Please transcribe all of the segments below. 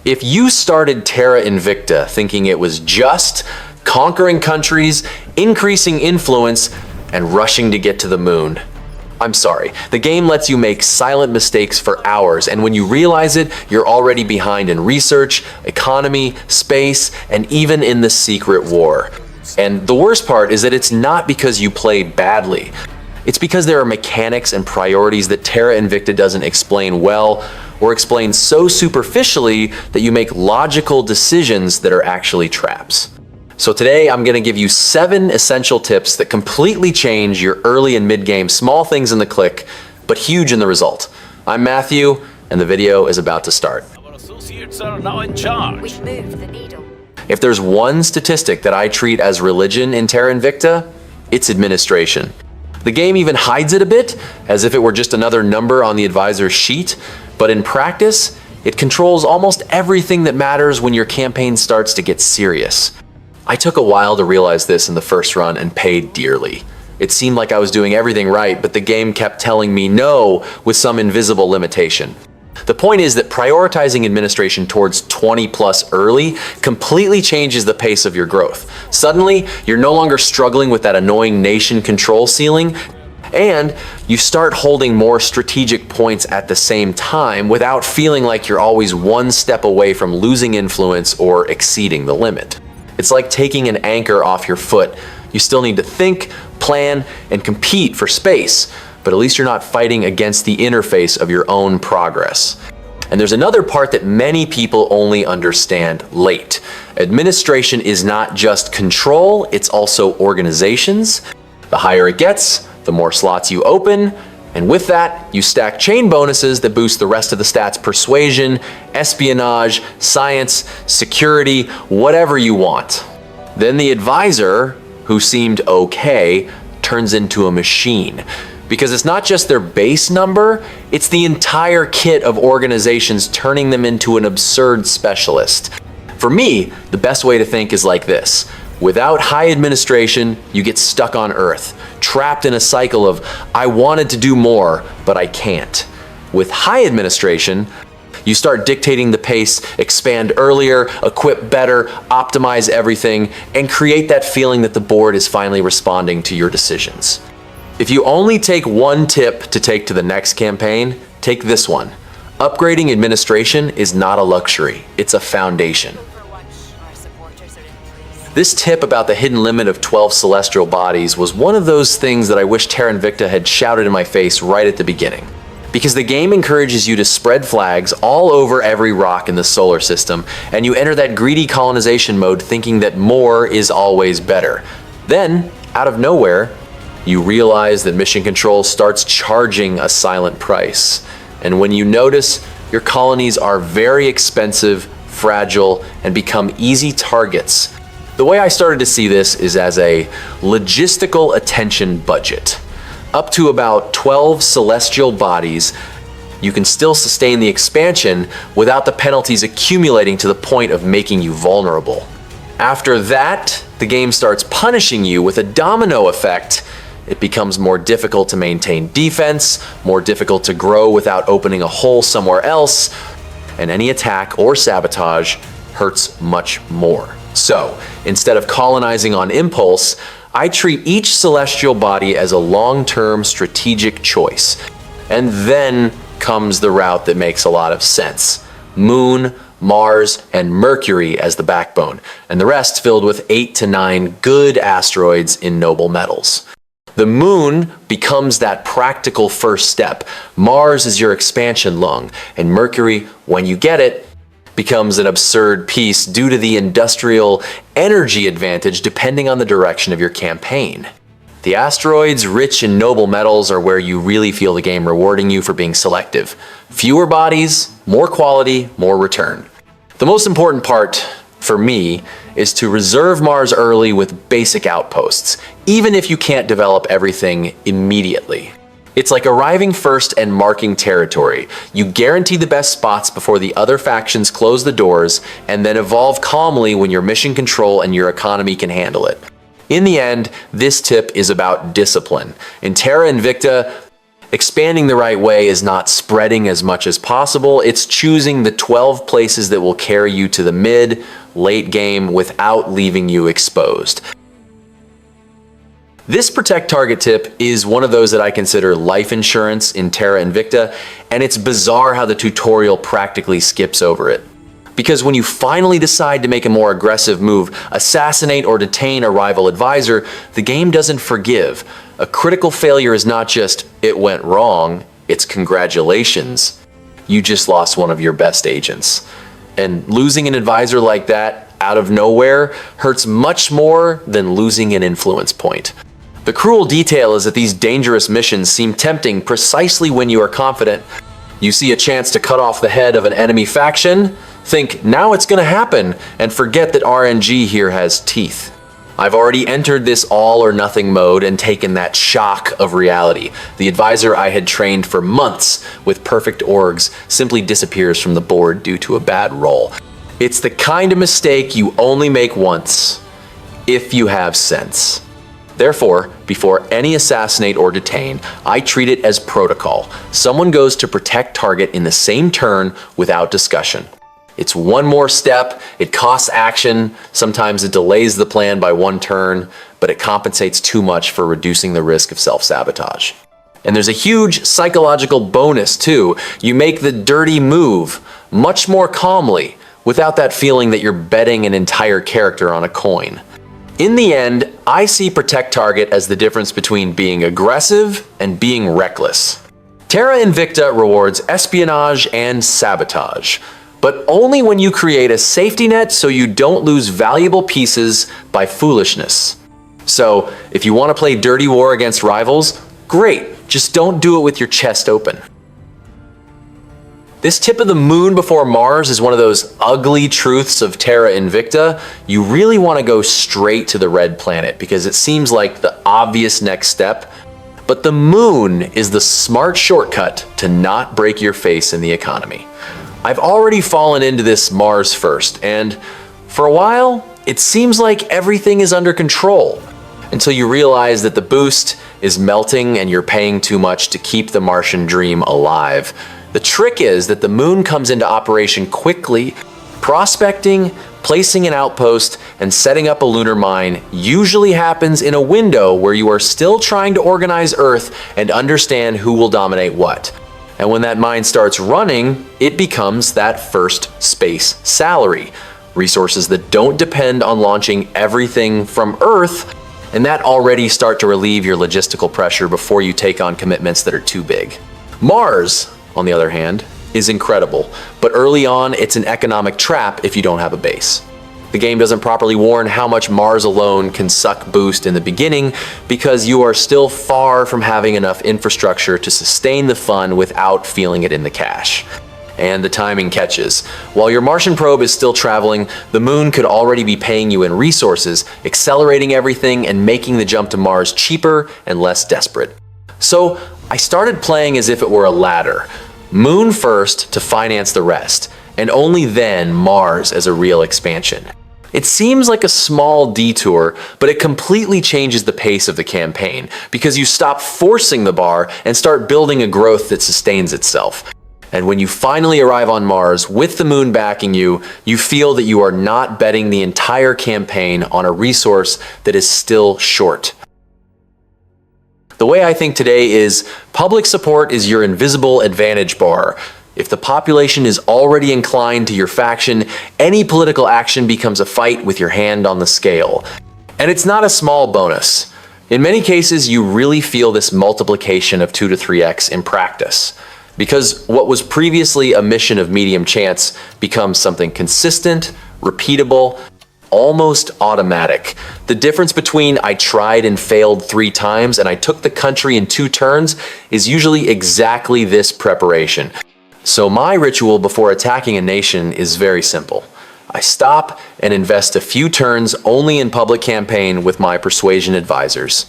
If you started Terra Invicta thinking it was just conquering countries, increasing influence, and rushing to get to the moon, I'm sorry. The game lets you make silent mistakes for hours, and when you realize it, you're already behind in research, economy, space, and even in the secret war. And the worst part is that it's not because you play badly. It's because there are mechanics and priorities that Terra Invicta doesn't explain well, or explain so superficially that you make logical decisions that are actually traps. So today I'm going to give you 7 essential tips that completely change your early and mid-game small things in the click, but huge in the result. I'm Matthew, and the video is about to start. Our associates are now in charge. We've moved the needle. If there's one statistic that I treat as religion in Terra Invicta, it's administration. The game even hides it a bit, as if it were just another number on the advisor's sheet, but in practice, it controls almost everything that matters when your campaign starts to get serious. I took a while to realize this in the first run and paid dearly. It seemed like I was doing everything right, but the game kept telling me no with some invisible limitation. The point is that prioritizing administration towards 20 plus early completely changes the pace of your growth. Suddenly, you're no longer struggling with that annoying nation control ceiling, and you start holding more strategic points at the same time without feeling like you're always one step away from losing influence or exceeding the limit. It's like taking an anchor off your foot. You still need to think, plan, and compete for space, but at least you're not fighting against the interface of your own progress. And there's another part that many people only understand late. Administration is not just control, it's also organizations. The higher it gets, the more slots you open, and with that, you stack chain bonuses that boost the rest of the stats: persuasion, espionage, science, security, whatever you want. Then the advisor, who seemed okay, turns into a machine. Because it's not just their base number, it's the entire kit of organizations turning them into an absurd specialist. For me, the best way to think is like this. Without high administration, you get stuck on Earth, trapped in a cycle of, I wanted to do more, but I can't. With high administration, you start dictating the pace, expand earlier, equip better, optimize everything, and create that feeling that the board is finally responding to your decisions. If you only take one tip to take to the next campaign, take this one. Upgrading administration is not a luxury, it's a foundation. This tip about the hidden limit of 12 celestial bodies was one of those things that I wish Terra Invicta had shouted in my face right at the beginning. Because the game encourages you to spread flags all over every rock in the solar system, and you enter that greedy colonization mode thinking that more is always better. Then, out of nowhere, you realize that mission control starts charging a silent price. And when you notice, your colonies are very expensive, fragile, and become easy targets. The way I started to see this is as a logistical attention budget. Up to about 12 celestial bodies, you can still sustain the expansion without the penalties accumulating to the point of making you vulnerable. After that, the game starts punishing you with a domino effect. It becomes more difficult to maintain defense, more difficult to grow without opening a hole somewhere else, and any attack or sabotage hurts much more. So, instead of colonizing on impulse, I treat each celestial body as a long-term strategic choice. And then comes the route that makes a lot of sense. Moon, Mars, and Mercury as the backbone, and the rest filled with 8 to 9 good asteroids in noble metals. The moon becomes that practical first step. Mars is your expansion lung, and Mercury, when you get it, becomes an absurd piece due to the industrial energy advantage depending on the direction of your campaign. The asteroids rich in noble metals are where you really feel the game rewarding you for being selective. Fewer bodies, more quality, more return. The most important part, for me, is to reserve Mars early with basic outposts, even if you can't develop everything immediately. It's like arriving first and marking territory. You guarantee the best spots before the other factions close the doors, and then evolve calmly when your mission control and your economy can handle it. In the end, this tip is about discipline. In Terra Invicta, Expanding the right way is not spreading as much as possible, it's choosing the 12 places that will carry you to the mid, late game without leaving you exposed. This protect target tip is one of those that I consider life insurance in Terra Invicta, and it's bizarre how the tutorial practically skips over it. Because when you finally decide to make a more aggressive move, assassinate or detain a rival advisor, the game doesn't forgive. A critical failure is not just, it went wrong, it's congratulations. You just lost one of your best agents. And losing an advisor like that out of nowhere hurts much more than losing an influence point. The cruel detail is that these dangerous missions seem tempting precisely when you are confident. You see a chance to cut off the head of an enemy faction, think now it's gonna happen, and forget that RNG here has teeth. I've already entered this all or nothing mode and taken that shock of reality. The advisor I had trained for months with perfect orgs simply disappears from the board due to a bad roll. It's the kind of mistake you only make once, if you have sense. Therefore, before any assassinate or detain, I treat it as protocol. Someone goes to protect target in the same turn without discussion. It's one more step, it costs action, sometimes it delays the plan by one turn, but it compensates too much for reducing the risk of self-sabotage. And there's a huge psychological bonus too. You make the dirty move much more calmly, without that feeling that you're betting an entire character on a coin. In the end, I see protect target as the difference between being aggressive and being reckless. Terra Invicta rewards espionage and sabotage, but only when you create a safety net so you don't lose valuable pieces by foolishness. So, if you want to play dirty war against rivals, great, just don't do it with your chest open. This tip of the moon before Mars is one of those ugly truths of Terra Invicta. You really want to go straight to the red planet because it seems like the obvious next step, but the moon is the smart shortcut to not break your face in the economy. I've already fallen into this Mars first, and for a while, it seems like everything is under control until you realize that the boost is melting and you're paying too much to keep the Martian dream alive. The trick is that the moon comes into operation quickly. Prospecting, placing an outpost, and setting up a lunar mine usually happens in a window where you are still trying to organize Earth and understand who will dominate what. And when that mine starts running, it becomes that first space salary. Resources that don't depend on launching everything from Earth, and that already start to relieve your logistical pressure before you take on commitments that are too big. Mars, on the other hand, is incredible, but early on it's an economic trap if you don't have a base. The game doesn't properly warn how much Mars alone can suck boost in the beginning because you are still far from having enough infrastructure to sustain the fun without feeling it in the cash. And the timing catches. While your Martian probe is still traveling, the moon could already be paying you in resources, accelerating everything and making the jump to Mars cheaper and less desperate. So I started playing as if it were a ladder. Moon first to finance the rest, and only then Mars as a real expansion. It seems like a small detour, but it completely changes the pace of the campaign because you stop forcing the bar and start building a growth that sustains itself. And when you finally arrive on Mars with the moon backing you, you feel that you are not betting the entire campaign on a resource that is still short. The way I think today is public support is your invisible advantage bar. If the population is already inclined to your faction, any political action becomes a fight with your hand on the scale. And it's not a small bonus. In many cases, you really feel this multiplication of 2 to 3x in practice. Because what was previously a mission of medium chance becomes something consistent, repeatable, almost automatic. The difference between I tried and failed 3 times and I took the country in 2 turns is usually exactly this preparation. So my ritual before attacking a nation is very simple. I stop and invest a few turns only in public campaign with my persuasion advisors.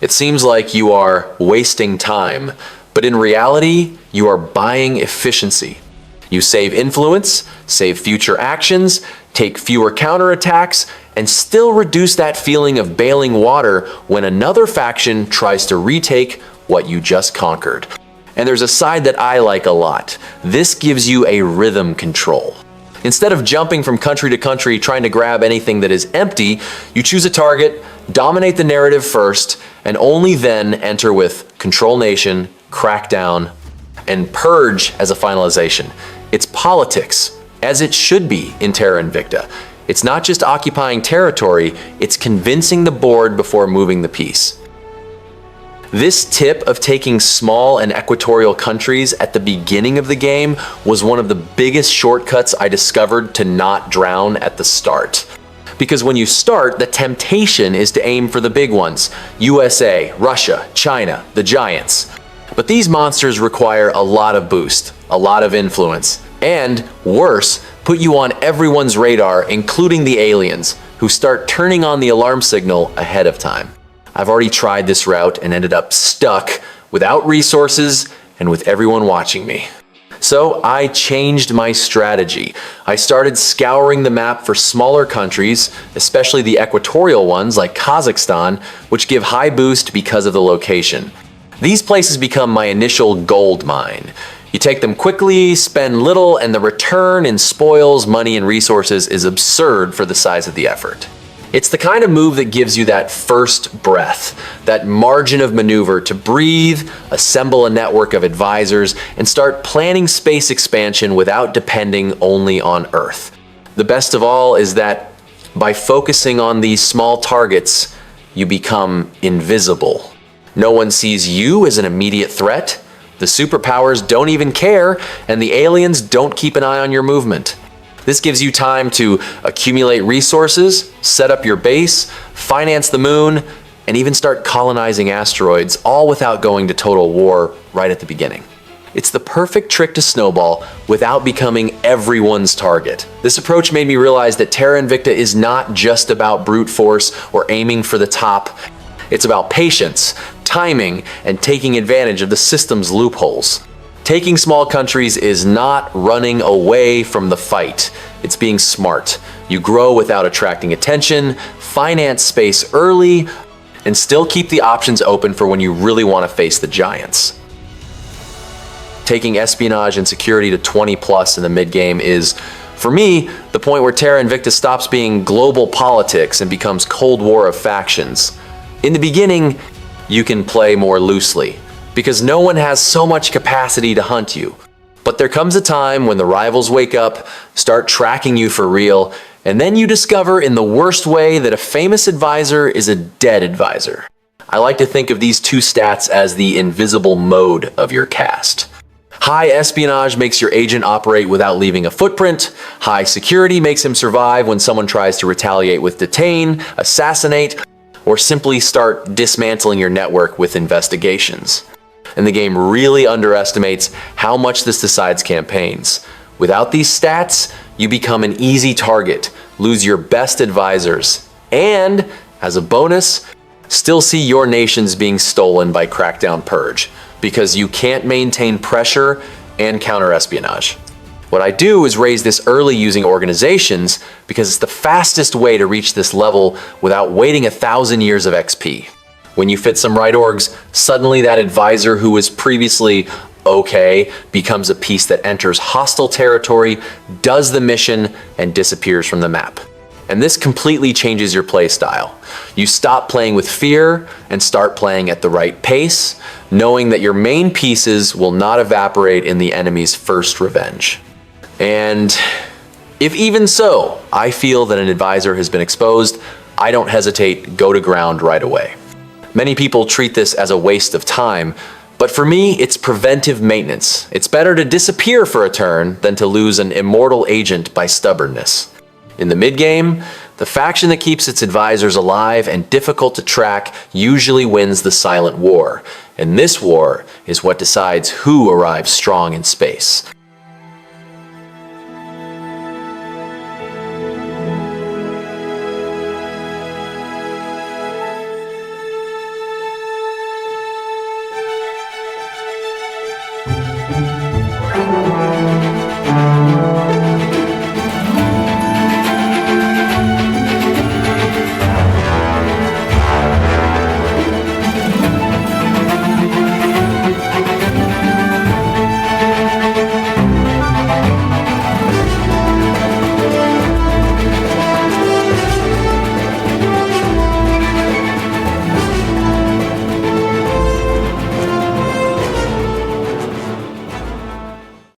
It seems like you are wasting time, but in reality, you are buying efficiency. You save influence, save future actions, take fewer counterattacks, and still reduce that feeling of bailing water when another faction tries to retake what you just conquered. And there's a side that I like a lot. This gives you a rhythm control. Instead of jumping from country to country trying to grab anything that is empty, you choose a target, dominate the narrative first, and only then enter with Control Nation, Crackdown, and Purge as a finalization. It's politics, as it should be in Terra Invicta. It's not just occupying territory, it's convincing the board before moving the piece. This tip of taking small and equatorial countries at the beginning of the game was one of the biggest shortcuts I discovered to not drown at the start. Because when you start, the temptation is to aim for the big ones: USA, Russia, China, the giants. But these monsters require a lot of boost, a lot of influence, and, worse, put you on everyone's radar, including the aliens, who start turning on the alarm signal ahead of time. I've already tried this route and ended up stuck, without resources, and with everyone watching me. So I changed my strategy. I started scouring the map for smaller countries, especially the equatorial ones like Kazakhstan, which give high boost because of the location. These places become my initial gold mine. You take them quickly, spend little, and the return in spoils, money, and resources is absurd for the size of the effort. It's the kind of move that gives you that first breath, that margin of maneuver to breathe, assemble a network of advisors, and start planning space expansion without depending only on Earth. The best of all is that by focusing on these small targets, you become invisible. No one sees you as an immediate threat, the superpowers don't even care, and the aliens don't keep an eye on your movement. This gives you time to accumulate resources, set up your base, finance the moon, and even start colonizing asteroids, all without going to total war right at the beginning. It's the perfect trick to snowball without becoming everyone's target. This approach made me realize that Terra Invicta is not just about brute force or aiming for the top. It's about patience, timing, and taking advantage of the system's loopholes. Taking small countries is not running away from the fight. It's being smart. You grow without attracting attention, finance space early, and still keep the options open for when you really want to face the giants. Taking espionage and security to 20 plus in the mid-game is, for me, the point where Terra Invicta stops being global politics and becomes Cold War of factions. In the beginning, you can play more loosely, because no one has so much capacity to hunt you. But there comes a time when the rivals wake up, start tracking you for real, and then you discover in the worst way that a famous advisor is a dead advisor. I like to think of these two stats as the invisible mode of your cast. High espionage makes your agent operate without leaving a footprint. High security makes him survive when someone tries to retaliate with detain, assassinate, or simply start dismantling your network with investigations. And the game really underestimates how much this decides campaigns. Without these stats, you become an easy target, lose your best advisors, and, as a bonus, still see your nations being stolen by Crackdown Purge, because you can't maintain pressure and counter-espionage. What I do is raise this early using organizations because it's the fastest way to reach this level without waiting 1,000 years of XP. When you fit some right orgs, suddenly that advisor who was previously okay becomes a piece that enters hostile territory, does the mission, and disappears from the map. And this completely changes your playstyle. You stop playing with fear and start playing at the right pace, knowing that your main pieces will not evaporate in the enemy's first revenge. And if even so, I feel that an advisor has been exposed, I don't hesitate, go to ground right away. Many people treat this as a waste of time, but for me, it's preventive maintenance. It's better to disappear for a turn than to lose an immortal agent by stubbornness. In the mid-game, the faction that keeps its advisors alive and difficult to track usually wins the silent war, and this war is what decides who arrives strong in space.